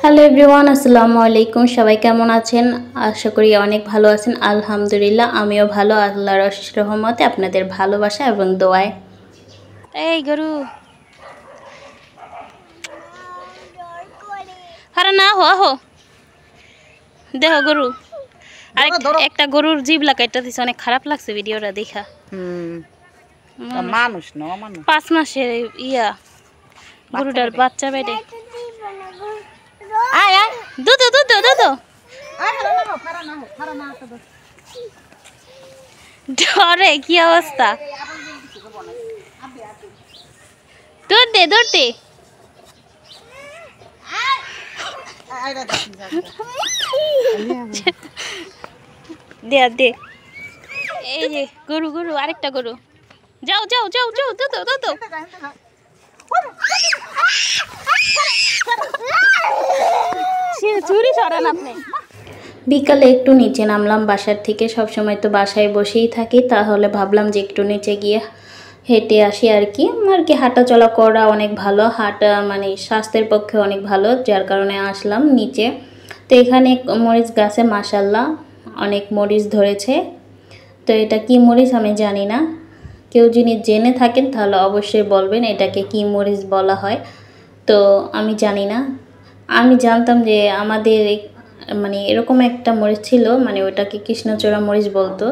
Hello everyone, আসসালামু আলাইকুম। সবাই কেমন আছেন? আশা করি অনেক ভালো আছেন। আলহামদুলিল্লাহ, আমিও ভালো। আল্লাহর অশেষ রহমতে আপনাদের ভালোবাসা এবং দোয়ায়। এই গরু হারা না হো হো দেখো গরু আর একটা গরুর জিবলা কাটটা দিছে, অনেক খারাপ লাগছে ভিডিওটা দেখা। মানুষ না মানুষ 5 মাসের ইয়া গরুটার বাচ্চা বেটে আয় আয় দুধ দুধ দুধ ডরে কি অবস্থা। দুধ দে দুধ দে দে দে। এই যে গরু গরু আরেকটা গরু। যাও যাও যাও যাও দুধ দুধ চুরি সরান আপনি। বিকালে একটু নিচে নামলাম বাসার থেকে। সবসময় তো বাসায় বসেই থাকি, তাহলে ভাবলাম যে একটু নিচে গিয়ে হেঁটে আসি আর কি। হাঁটা চলা করা অনেক ভালো, হাঁটা মানে স্বাস্থ্যের পক্ষে অনেক ভালো, যার কারণে আসলাম নিচে। তো এখানে মরিচ গাছে মাশাল্লাহ অনেক মরিচ ধরেছে। তো এটা কি মরিচ আমি জানি না, কেউ যদি জেনে থাকেন তাহলে অবশ্যই বলবেন এটাকে কি মরিচ বলা হয়। তো আমি জানি না, আমি জানতাম যে আমাদের মানে এরকম একটা মরিচ ছিল, মানে ওটাকে কৃষ্ণচূড়া মরিচ বলতো।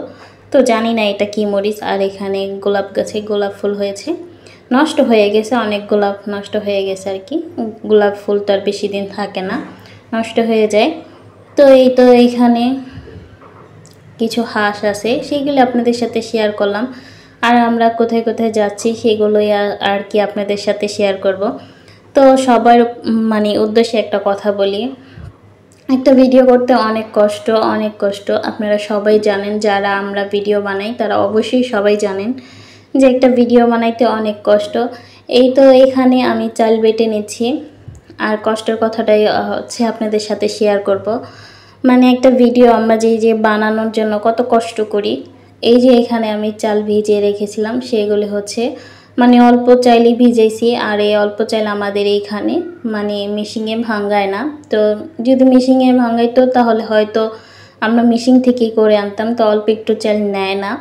তো জানি না এটা কি মরিচ। আর এখানে গোলাপ গাছে গোলাপ ফুল হয়েছে, নষ্ট হয়ে গেছে, অনেক গোলাপ নষ্ট হয়ে গেছে আর কি। গোলাপ ফুল তো আর বেশি দিন থাকে না, নষ্ট হয়ে যায়। তো এইখানে কিছু হাঁস আছে, সেইগুলো আপনাদের সাথে শেয়ার করলাম। আর আমরা কোথায় কোথায় যাচ্ছি সেগুলোই আর কি আপনাদের সাথে শেয়ার করব। তো সবার মানে উদ্দেশ্যে একটা কথা বলি, একটা ভিডিও করতে অনেক কষ্ট। আপনারা সবাই জানেন, যারা আমরা ভিডিও বানাই তারা অবশ্যই সবাই জানেন যে একটা ভিডিও বানাইতে অনেক কষ্ট। এই তো এখানে আমি চাল বেটে নিচ্ছি, আর কষ্টের কথাটাই হচ্ছে আপনাদের সাথে শেয়ার করব। মানে একটা ভিডিও আমরা যে বানানোর জন্য কত কষ্ট করি। এই যে এখানে আমি চাল ভিজিয়ে রেখেছিলাম, সেগুলি হচ্ছে মানে অল্প চাইলেই ভিজেছি। আর এই অল্প চাইল আমাদের এইখানে মানে মেশিনে ভাঙায় না। তো যদি মেশিনে ভাঙাইতো তাহলে হয়তো আমরা মেশিন থেকেই করে আনতাম, তো অল্প একটু চাল নেয় না,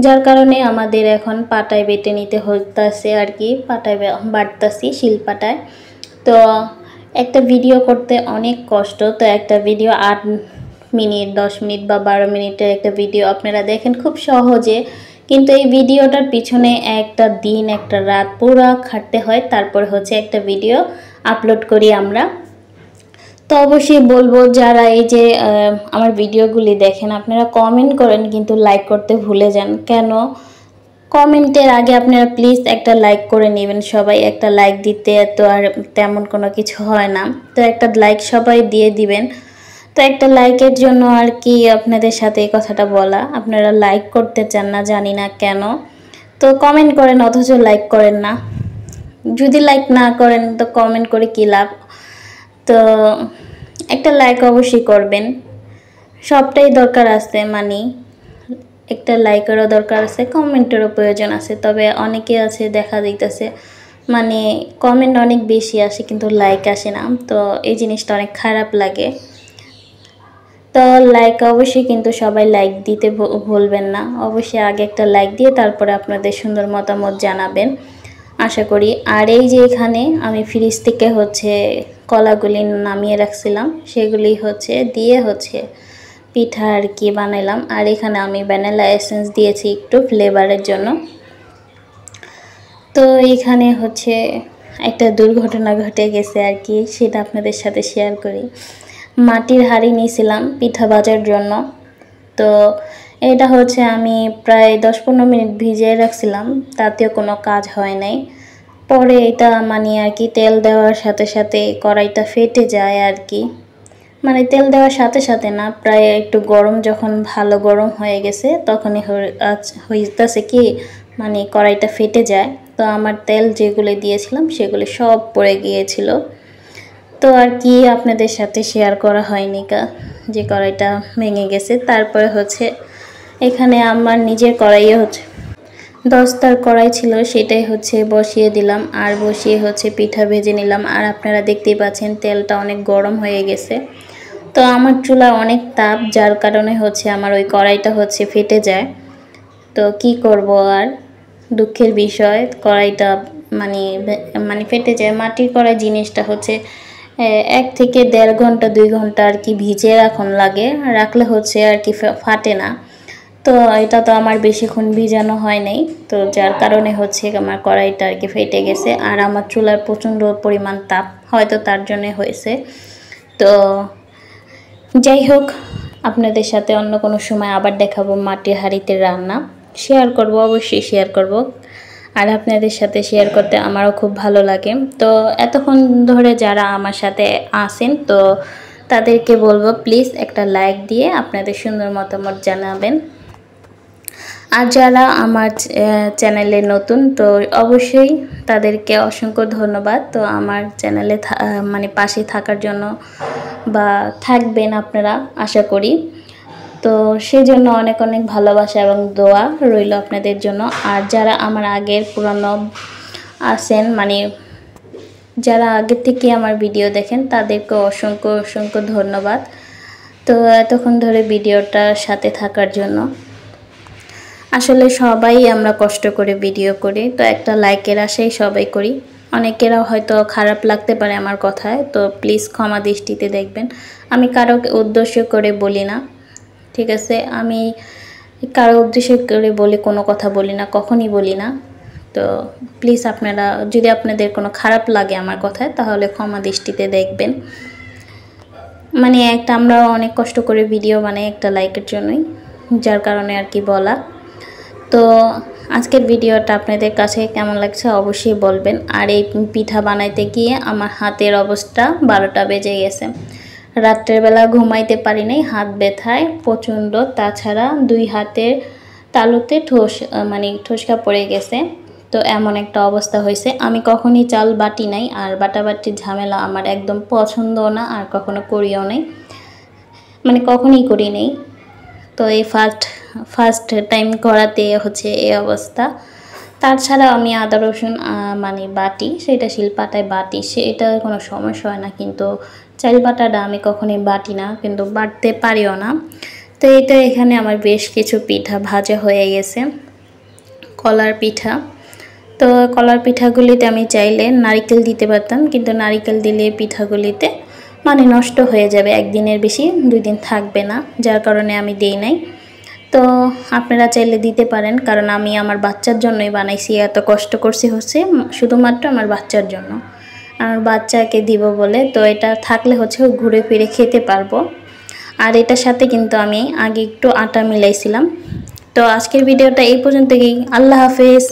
যার কারণে আমাদের এখন পাটায় বেটে নিতে হতেছে আর কি। পাটায় বাটতাছি, শিলপাটায়। তো একটা ভিডিও করতে অনেক কষ্ট। তো একটা ভিডিও 8 মিনিট 10 মিনিট বা 12 মিনিটের একটা ভিডিও আপনারা দেখেন খুব সহজে, কিন্তু এই ভিডিওটার পিছনে একটা দিন একটা রাত পুরো খাটতে হয়, তারপর হচ্ছে একটা ভিডিও আপলোড করি আমরা। তো অবশ্যই বলবো যারা এই যে আমার ভিডিওগুলি দেখেন আপনারা কমেন্ট করেন, কিন্তু লাইক করতে ভুলে যান কেন? কমেন্টের আগে আপনারা প্লিজ একটা লাইক করে নেবেন। সবাই একটা লাইক দিতে তো আর তেমন কোনো কিছু হয় না, তো একটা লাইক সবাই দিয়ে দিবেন। তো একটা লাইকের জন্য আর কি আপনাদের সাথে এই কথাটা বলা। আপনারা লাইক করতে চান না, জানি না কেন। তো কমেন্ট করেন অথচ লাইক করেন না। যদি লাইক না করেন তো কমেন্ট করে কী লাভ? তো একটা লাইক অবশ্যই করবেন, সবটাই দরকার আছে, মানে একটা লাইকেরও দরকার আছে, কমেন্টেরও প্রয়োজন আছে। তবে অনেকে আছে দেখা দিতেছে মানে কমেন্ট অনেক বেশি আসে কিন্তু লাইক আসে না, তো এই জিনিসটা অনেক খারাপ লাগে। তো লাইক অবশ্যই কিন্তু সবাই লাইক দিতে ভুলবেন না। অবশ্যই আগে একটা লাইক দিয়ে তারপরে আপনাদের সুন্দর মতামত জানাবেন আশা করি। আর এই যে এখানে আমি ফ্রিজ থেকে হচ্ছে কলাগুলি নামিয়ে রাখছিলাম, সেগুলি হচ্ছে দিয়ে হচ্ছে পিঠা আর কি বানাইলাম। আর এখানে আমি ভ্যানিলা এসেন্স দিয়েছি একটু ফ্লেভারের জন্য। তো এখানে হচ্ছে একটা দুর্ঘটনা ঘটে গেছে আর কি, সেটা আপনাদের সাথে শেয়ার করি। মাটির হাঁড়ি নিয়েছিলাম পিঠা ভাজার জন্য। তো এটা হচ্ছে আমি প্রায় 10-15 মিনিট ভিজিয়ে রাখছিলাম, তাতেও কোনো কাজ হয় নাই। পরে এটা মানে আর কি তেল দেওয়ার সাথে সাথে কড়াইটা ফেটে যায় আর কি। মানে তেল দেওয়ার সাথে সাথে না, প্রায় একটু গরম, যখন ভালো গরম হয়ে গেছে তখনই হইতেছে কি মানে কড়াইটা ফেটে যায়। তো আমার তেল যেগুলো দিয়েছিলাম সেগুলো সব পড়ে গিয়েছিল। তো আর কি আপনাদের সাথে শেয়ার করা হয়নি যে কড়াইটা ভেঙে গেছে। তারপরে হচ্ছে এখানে আমার নিজের কড়াইয়ে হচ্ছে দস্তার কড়াই ছিল সেটাই হচ্ছে বসিয়ে দিলাম, আর বসিয়ে হচ্ছে পিঠা ভেজে নিলাম। আর আপনারা দেখতেই পাচ্ছেন তেলটা অনেক গরম হয়ে গেছে। তো আমার চুলা অনেক তাপ, যার কারণে হচ্ছে আমার ওই কড়াইটা হচ্ছে ফেটে যায়। তো কি করব আর, দুঃখের বিষয়, কড়াইটা মানে মানে ফেটে যায়। মাটির কড়াই জিনিসটা হচ্ছে 1 থেকে 1.5 ঘন্টা 2 ঘন্টা আর কি ভিজে রাখলে হচ্ছে আর কি ফাটে না। তো এটা তো আমার বেশিক্ষণ ভিজানো হয় নাই, তো যার কারণে হচ্ছে আমার কড়াইটা আর কি ফেটে গেছে। আর আমার চুলার প্রচণ্ড পরিমাণ তাপ, হয়তো তার জন্যে হয়েছে। তো যাই হোক, আপনাদের সাথে অন্য কোনো সময় আবার দেখাবো মাটির হাঁড়িতে রান্না, শেয়ার করব, অবশ্যই শেয়ার করব। আর আপনাদের সাথে শেয়ার করতে আমারও খুব ভালো লাগে। তো এতক্ষণ ধরে যারা আমার সাথে আছেন, তো তাদেরকে বলবো প্লিজ একটা লাইক দিয়ে আপনাদের সুন্দর মতামত জানাবেন। আর যারা আমার চ্যানেলে নতুন, তো অবশ্যই তাদেরকে অসংখ্য ধন্যবাদ। তো আমার চ্যানেলে মানে পাশে থাকার জন্য বা থাকবেন আপনারা আশা করি। তো সেই জন্য অনেক অনেক ভালোবাসা এবং দোয়া রইল আপনাদের জন্য। আর যারা আমার আগের পুরানো আছেন, মানে যারা আগের থেকে আমার ভিডিও দেখেন, তাদেরকে অসংখ্য অসংখ্য ধন্যবাদ। তো এতক্ষণ ধরে ভিডিওটার সাথে থাকার জন্য। আসলে সবাই আমরা কষ্ট করে ভিডিও করি, তো একটা লাইকের আশাই সবাই করি। অনেকেরা হয়তো খারাপ লাগতে পারে আমার কথায়, তো প্লিজ ক্ষমা দৃষ্টিতে দেখবেন। আমি কারো উদ্দেশ্য করে বলি না, ঠিক আছে? আমি কারো উদ্দেশ্য করে কোনো কথা বলি না, কখনই বলি না। তো প্লিজ আপনারা, যদি আপনাদের কোনো খারাপ লাগে আমার কথায়, তাহলে ক্ষমা দৃষ্টিতে দেখবেন। মানে আমরা অনেক কষ্ট করে ভিডিও বানাই একটা লাইকের জন্যই, যার কারণে আর কি বলা। তো আজকের ভিডিওটা আপনাদের কাছে কেমন লাগছে অবশ্যই বলবেন। আর এই পিঠা বানাইতে গিয়ে আমার হাতের অবস্থা 12টা বেজে গেছে। রাত্রের বেলা ঘুমাইতে পারি নাই, হাত ব্যথায় প্রচণ্ড। তাছাড়া 2 হাতের তালুতে ঠোসকা পড়ে গেছে। তো এমন একটা অবস্থা হয়েছে। আমি কখনই চাল বাটি নাই, আর বাটাবাটির ঝামেলা আমার একদম পছন্দও না, আর কখনো করিও নাই, মানে কখনই করি নাই। তো এই ফার্স্ট টাইম করাতে হচ্ছে এই অবস্থা। তাছাড়া আমি আদা রসুন বাটি, সেটা শিলপাটায় বাটি, সেটা কোনো সমস্যা হয় না। কিন্তু চাল বাটাটা আমি কখনোই বাটি না, কিন্তু বাটতে পারিও না। তো এইটা এখানে আমার বেশ কিছু পিঠা ভাজা হয়ে গেছে, কলার পিঠা। তো কলার পিঠাগুলিতে আমি চাইলে নারিকেল দিতে পারতাম, কিন্তু নারিকেল দিলে পিঠাগুলিতে নষ্ট হয়ে যাবে, একদিনের বেশি 2 দিন থাকবে না, যার কারণে আমি দেই নাই। তো আপনারা চাইলে দিতে পারেন, কারণ আমি আমার বাচ্চার জন্যই বানাইছি। এত কষ্ট করছি হচ্ছে শুধুমাত্র আমার বাচ্চার জন্য, আমার বাচ্চাকে দিব বলে। তো এটা থাকলে হচ্ছে ঘুরে ফিরে খেতে পারবো। আর এটার সাথে কিন্তু আমি আগে একটু আটা মিলাইছিলাম। তো আজকের ভিডিওটা এই পর্যন্তই। আল্লাহ হাফেজ।